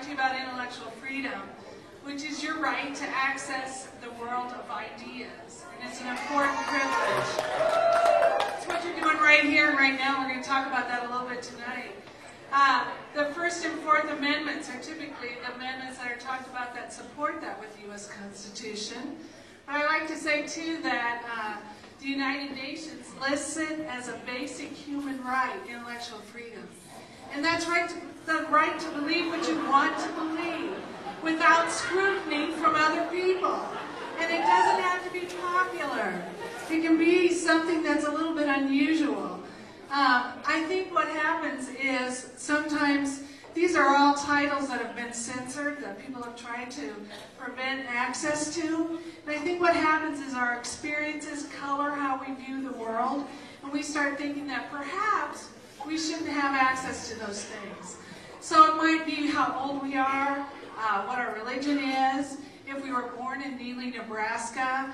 to you about intellectual freedom, which is your right to access the world of ideas. And it's an important privilege. It's what you're doing right here and right now. We're going to talk about that a little bit tonight. The First and Fourth Amendments are typically the amendments that are talked about that support that with the U.S. Constitution. But I like to say, too, that the United Nations lists it as a basic human right, intellectual freedom. And that's the right to believe what you want to believe without scrutiny from other people. And it doesn't have to be popular. It can be something that's a little bit unusual. I think what happens is sometimes these are all titles that have been censored, that people have tried to prevent access to. And I think what happens is our experiences color how we view the world, and we start thinking that perhaps we shouldn't have access to those things. So it might be how old we are, what our religion is, if we were born in Neely, Nebraska,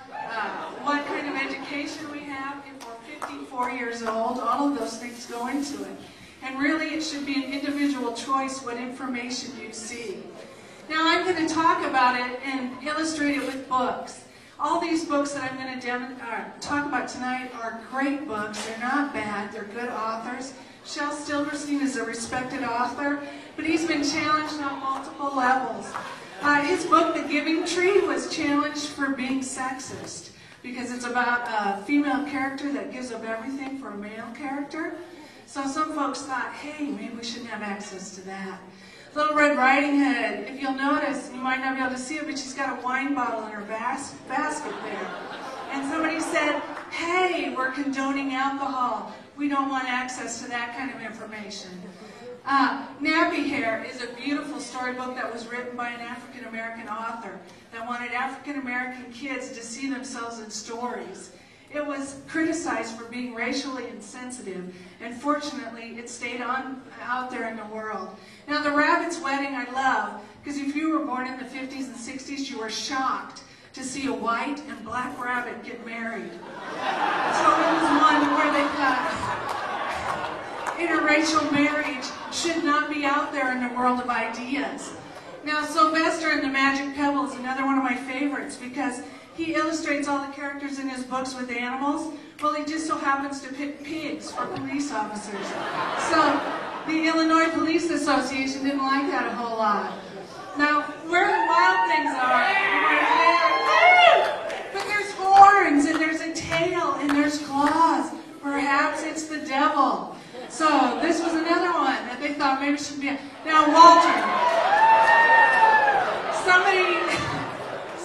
what kind of education we have, if we're 54 years old, all of those things go into it. And really it should be an individual choice what information you see. Now I'm going to talk about it and illustrate it with books. All these books that I'm going to talk about tonight are great books. They're not bad. They're good authors. Shel Silverstein is a respected author, but he's been challenged on multiple levels. His book, The Giving Tree, was challenged for being sexist because it's about a female character that gives up everything for a male character. So some folks thought, hey, maybe we shouldn't have access to that. Little Red Riding Hood, if you'll notice, you might not be able to see it, but she's got a wine bottle in her basket there. And somebody said, hey, we're condoning alcohol. We don't want access to that kind of information. Nappy Hair is a beautiful storybook that was written by an African-American author that wanted African-American kids to see themselves in stories. It was criticized for being racially insensitive, and fortunately it stayed out there in the world. Now the Rabbit's Wedding I love, because if you were born in the 50s and 60s, you were shocked to see a white and black rabbit get married. So it was one where they thought interracial marriage should not be out there in the world of ideas. Now Sylvester and the Magic Pebble is another one of my favorites because he illustrates all the characters in his books with animals. Well, he just so happens to pick pigs for police officers. So the Illinois Police Association didn't like that a whole lot. Now, where the wild things are, but there's horns, and there's a tail, and there's claws. Perhaps it's the devil. So this was another one that they thought maybe should be. Now, Walter,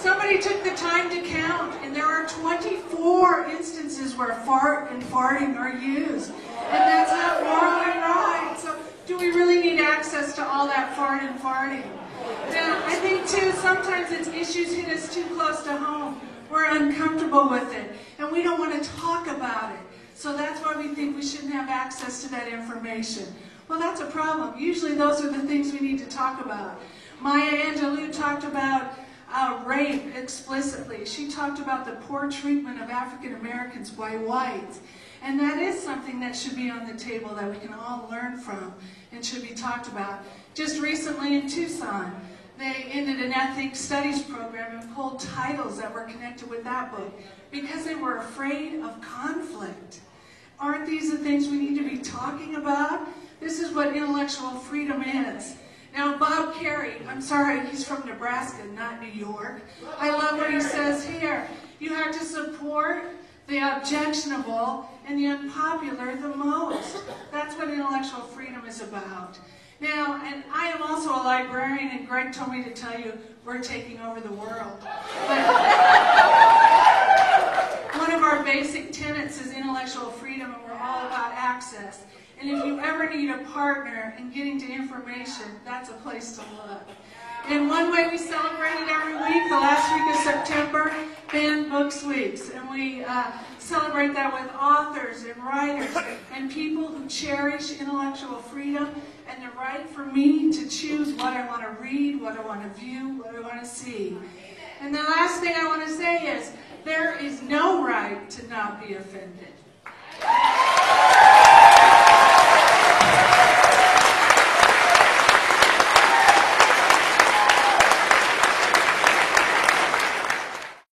somebody took the time to count, and there are 24 instances where fart and farting are used. And that's not morally right. So do we really need access to all that fart and farting? Now, I think, too, sometimes it's issues hit us too close to home. We're uncomfortable with it, and we don't want to talk about it. So that's why we think we shouldn't have access to that information. Well, that's a problem. Usually those are the things we need to talk about. Maya Angelou talked about rape explicitly. She talked about the poor treatment of African Americans by whites. And that is something that should be on the table that we can all learn from and should be talked about. Just recently in Tucson, they ended an ethnic studies program and pulled titles that were connected with that book because they were afraid of conflict. Aren't these the things we need to be talking about? This is what intellectual freedom is. Now, Bob Carey, I'm sorry, he's from Nebraska, not New York. I love what he says here. You have to support the objectionable and the unpopular the most. That's what intellectual freedom is about. Now, and I am also a librarian, and Greg told me to tell you we're taking over the world. But one of our basic tenets is intellectual freedom, and we're all about access. And if you ever need a partner in getting to information, that's a place to look. And one way we celebrate it every week, the last week of September, Banned Books Weeks. And we celebrate that with authors and writers and people who cherish intellectual freedom and the right for me to choose what I want to read, what I want to view, what I want to see. And the last thing I want to say is, there is no right to not be offended.